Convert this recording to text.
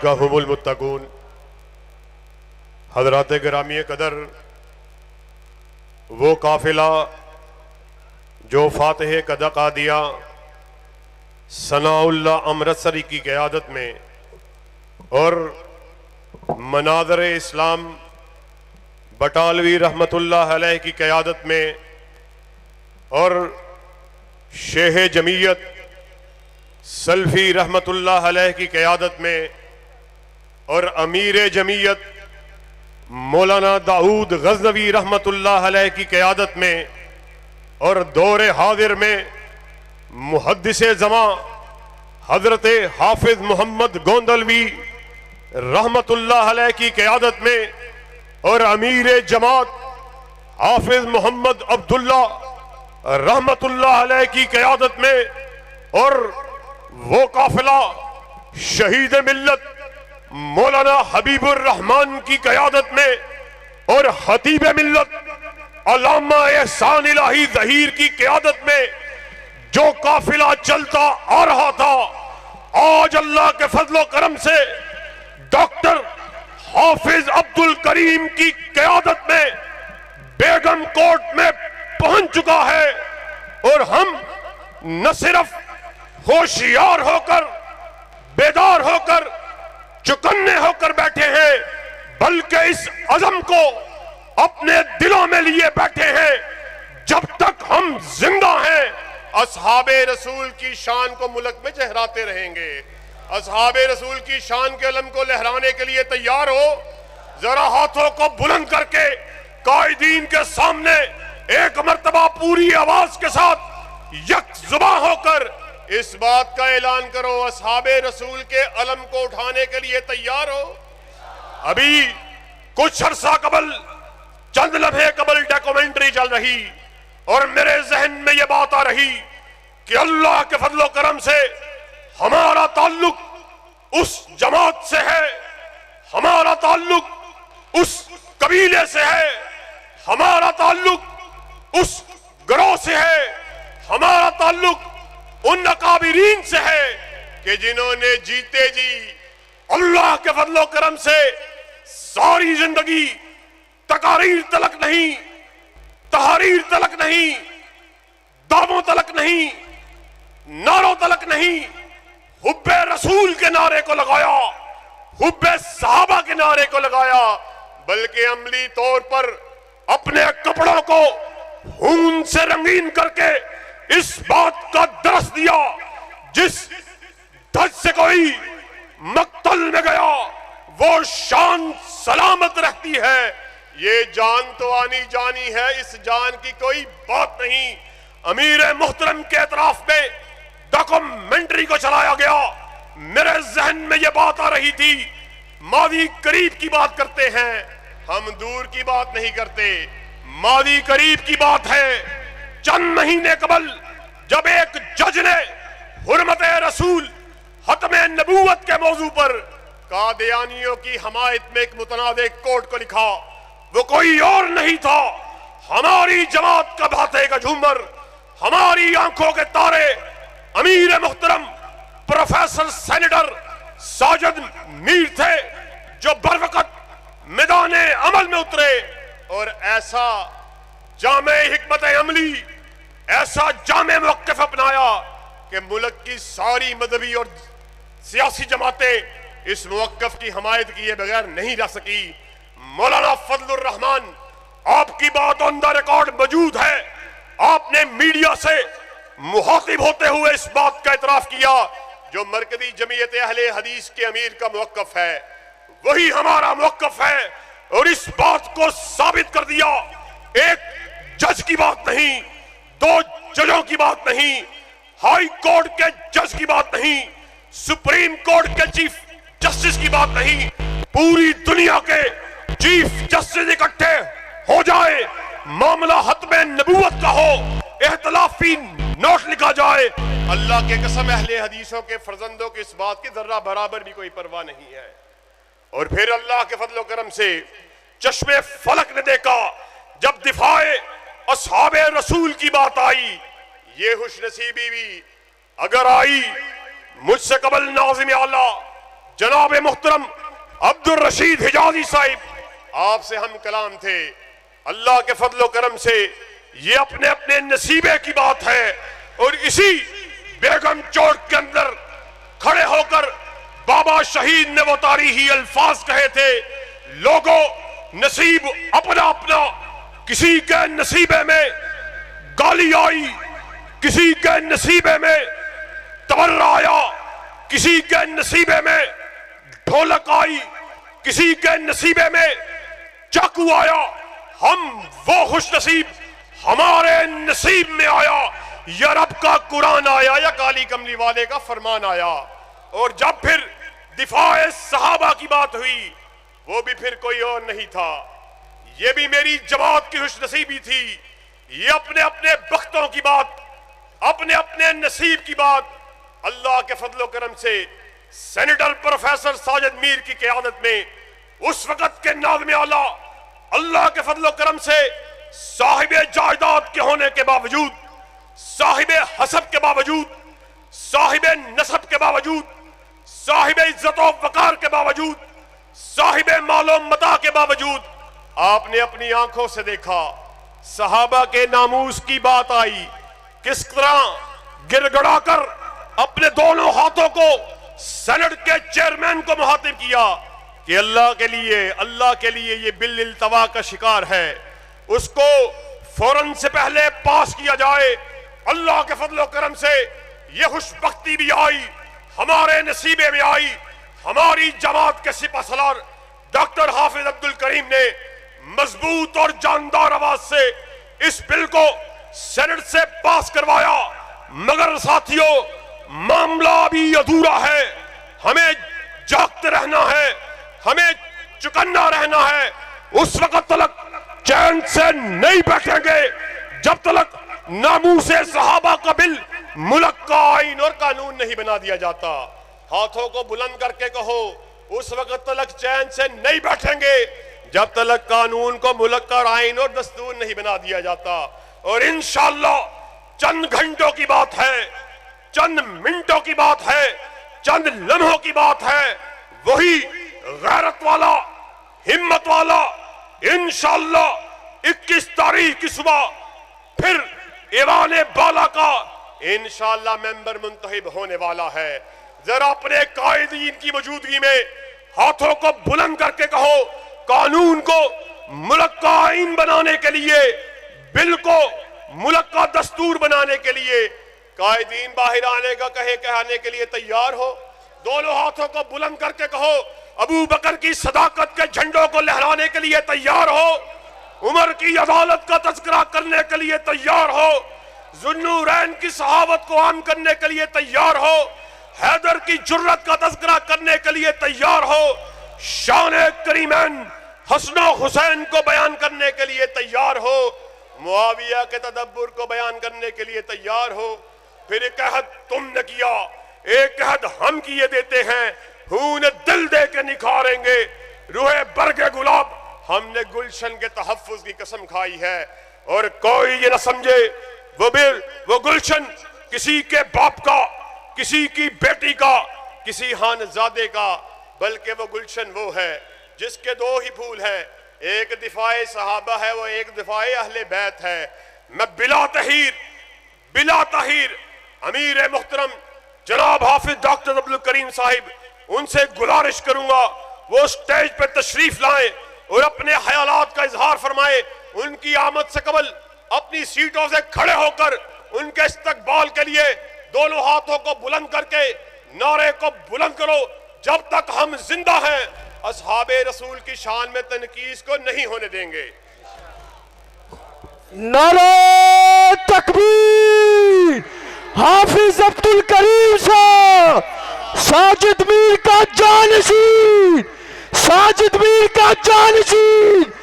کا هم المتقون۔ حضرات گرامی قدر، وہ قافلہ جو فاتح قادیہ ثناء اللہ امرتسری کی قیادت میں اور مناظر اسلام بٹالوی رحمت اللہ علیہ کی قیادت میں اور شیخ جمعیت سلفی رحمت اللہ علیہ کی قیادت میں اور امیر جمعیت مولانا داؤد غزنوی رحمت اللہ علیہ کی قیادت میں اور دور حاضر میں محدث زمان حضرت حافظ محمد گوندلوی رحمت اللہ علیہ کی قیادت میں اور امیر جماعت حافظ محمد عبداللہ رحمت اللہ علیہ کی قیادت میں اور وہ قافلہ شہید ملت مولانا حبیب الرحمن کی قیادت میں اور خطیب ملت علامہ احسان الہی ظہیر کی قیادت میں جو قافلہ چلتا آ رہا تھا، آج اللہ کے فضل و کرم سے ڈاکٹر حافظ عبد الکریم کی قیادت میں بیگم کوٹ میں پہنچ چکا ہے، اور ہم نہ صرف ہوشیار ہو کر بیدار ہو کر چکنے ہو کر بیٹھے ہیں، بلکہ اس عزم کو اپنے دلوں میں لیے بیٹھے ہیں جب تک ہم زندہ ہیں اصحاب رسول کی شان کو ملک میں چہراتے رہیں گے۔ اصحاب رسول کی شان کے علم کو لہرانے کے لیے تیار ہو؟ ذرا ہاتھوں کو بلند کر کے قائدین کے سامنے ایک مرتبہ پوری آواز کے ساتھ یک زباں ہو کر اس بات کا اعلان کرو، اصحاب رسول کے علم کو اٹھانے کے لیے تیار ہو؟ ابھی کچھ عرصہ قبل، چند لمحے قبل ڈاکومنٹری چل رہی اور میرے ذہن میں یہ بات آ رہی کہ اللہ کے فضل و کرم سے ہمارا تعلق اس جماعت سے ہے، ہمارا تعلق اس قبیلے سے ہے، ہمارا تعلق اس گروہ سے ہے، ہمارا تعلق ان اکابرین سے ہے کہ جنہوں نے جیتے جی اللہ کے فضل و کرم سے ساری زندگی تقاریر تلک نہیں، تحریر تلک نہیں، دعووں تلک نہیں، نعروں تلک نہیں، حب رسول کے نعرے کو لگایا، حب صحابہ کے نعرے کو لگایا، بلکہ عملی طور پر اپنے کپڑوں کو خون سے رنگین کر کے اس بات کا درس دیا جس دھج سے کوئی مقتل میں گیا وہ شان سلامت رہتی ہے۔ یہ جان تو آنی جانی ہے، اس جان کی کوئی بات نہیں۔ امیر محترم کے اطراف میں ڈاکومنٹری کو چلایا گیا، میرے ذہن میں یہ بات آ رہی تھی، ماضی قریب کی بات کرتے ہیں ہم، دور کی بات نہیں کرتے، ماضی قریب کی بات ہے۔ چند مہینے قبل جب ایک جج نے حرمت رسول ختم نبوت کے موضوع پر قادیانیوں کی حمایت میں ایک متنازع کوٹ کو لکھا، وہ کوئی اور نہیں تھا، ہماری جماعت کا بھاتے کا جھومر، ہماری آنکھوں کے تارے، امیر محترم پروفیسر سینیٹر ساجد میر تھے، جو بروقت میدان عمل میں اترے اور ایسا جامع حکمت عملی، ایسا جامع موقف اپنایا کہ ملک کی ساری مذہبی اور سیاسی جماعتیں اس موقف کی حمایت کیے بغیر نہیں رہ سکی۔ مولانا فضل الرحمن، آپ کی بات آن دا ریکارڈ موجود ہے، آپ نے میڈیا سے مخاطب ہوتے ہوئے اس بات کا اعتراف کیا جو مرکزی جمعیت اہل حدیث کے امیر کا موقف ہے وہی ہمارا موقف ہے، اور اس بات کو ثابت کر دیا۔ ایک جج کی بات نہیں، دو ججوں کی بات نہیں، ہائی کورٹ کے جج کی بات نہیں، سپریم کورٹ کے چیف جسٹس کی بات نہیں، پوری دنیا کے چیف جسٹس اکٹھے ہو جائے، معاملہ ختم نبوت کا ہو، اختلافی نوٹ لکھا جائے، اللہ کے قسم اہل حدیثوں کے فرزندوں کی اس بات کی ذرہ برابر بھی کوئی پرواہ نہیں ہے۔ اور پھر اللہ کے فضل و کرم سے چشم فلک نے دیکھا جب دفاع اصحاب رسول کی بات آئی، یہ خوش نصیبی بھی اگر آئی، مجھ سے قبل ناظم اعلیٰ जनाब मुहतरम अब्दुल रशीद हिजाजी साहिब, आपसे हम कलाम थे। अल्लाह के फजलो करम से ये अपने अपने नसीबे की बात है, और इसी बेगम चौक के अंदर खड़े होकर बाबा शहीद ने वो तारीखी अल्फाज कहे थे, लोगों नसीब अपना अपना, किसी के नसीबे में गाली आई, किसी के नसीबे में तबर्रा आया, किसी के नसीबे में ढोलक आई, किसी के नसीबे में चाकू आया। हम वो खुश नसीब, हमारे नसीब में आया या रब का कुरान आया या काली कमली वाले का फरमान आया। और जब फिर दिफाए सहाबा की बात हुई, वो भी फिर कोई और नहीं था, ये भी मेरी जमात की खुश नसीबी थी। ये अपने अपने बख्तों की बात, अपने अपने नसीब की बात, अल्लाह के फजलो करम से सेनेटर प्रोफेसर साजिद मीर की क़यादत में उस वक़्त के नाज़िम आला, अल्लाह के फजलो करम से साहिबे जायदाद के होने के बावजूद, साहिबे हसब के बावजूद, साहिबे नसब के बावजूद, साहिबे इज्जत और वकार के बावजूद, साहिबे मालो मता के बावजूद, आपने अपनी आंखों से देखा सहाबा के नामूस की बात आई, किस तरह गिड़गड़ाकर अपने दोनों हाथों को सेनेट के चेयरमैन को मुखातिब किया कि अल्लाह के लिए ये बिल इल्तवा का शिकार है, उसको फौरन से पहले पास किया जाए। अल्लाह के फजलो करम से ये खुशबख्ती भी आई, हमारे नसीबे में आई। हमारी जमात के सिपहसालार डॉक्टर हाफिज अब्दुल करीम ने मजबूत और जानदार आवाज से इस बिल को सेनेट से पास करवाया। मगर साथियों, मामला अभी अधूरा है, हमें जागते रहना है, हमें चुकन्ना रहना है। उस वक्त तक चैन से नहीं बैठेंगे जब तक नामूसे सहाबा का बिल मुल्क का आईन और कानून नहीं बना दिया जाता। हाथों को बुलंद करके कहो, उस वक्त तक चैन से नहीं बैठेंगे जब तक कानून को मुल्क का आईन और दस्तूर नहीं बना दिया जाता। और इंशाअल्लाह चंद घंटों की बात है, चंद मिनटों की बात है, चंद लम्हों की बात है, वही गैरत वाला, हिम्मत वाला इंशाअल्लाह 21 तारीख की सुबह फिर ईवान बाला का इंशाअल्लाह मेंबर मुंतखब होने वाला है। जरा अपने कायदीन की मौजूदगी में हाथों को बुलंद करके कहो, कानून को मुल्क का आईन बनाने के लिए, बिल को मुल्क का दस्तूर बनाने के लिए कायदीन बाहर आने का कहने के लिए तैयार हो। दोनों हाथों को बुलंद करके कहो, अबू बकर की सदाकत के झंडों को लहराने के लिए तैयार हो, उमर की अदालत का तज़किरा करने के लिए तैयार हो, ज़ुन्नूरैन की सहावत को आम करने के लिए तैयार हो, हैदर की जुर्रत का तज़किरा करने के लिए तैयार हो, शान करीमैन हसन हुसैन को बयान करने के लिए तैयार हो, मुआविया के तदब्बुर को बयान करने के लिए तैयार हो। फिर एक अहद तुमने किया, एक अहद हम किए देते हैं, खून दिल दे के निखारेंगे रूहे बरगे गुलाब, हमने गुलशन के तहफ्फुज की कसम खाई है। और कोई ये न समझे वो गुलशन किसी के बाप का, किसी की बेटी का, किसी खानजादे का, बल्कि वो गुलशन वो है जिसके दो ही फूल हैं, एक दिफाए सहाबा है, वो एक दिफाए अहले बैत है। मैं बिला तहीर अमीर मुहतरम जनाब हाफिज डॉक्टर अब्दुल करीम साहिब, उनसे गुजारिश करूंगा वो स्टेज पे तशरीफ लाएं और अपने ख्यालात का इजहार फरमाए। उनकी आमद से कबल अपनी सीटों से खड़े होकर उनके इस्तकबाल के लिए दोनों हाथों को बुलंद करके नारे को बुलंद करो, जब तक हम जिंदा हैं असहाबे रसूल की शान में तनकीस को नहीं होने देंगे। नारे तकबीर, हाफिज अब्दुल करीम साहब, साजिद मीर का जानशीन, साजिद मीर का जानशीन।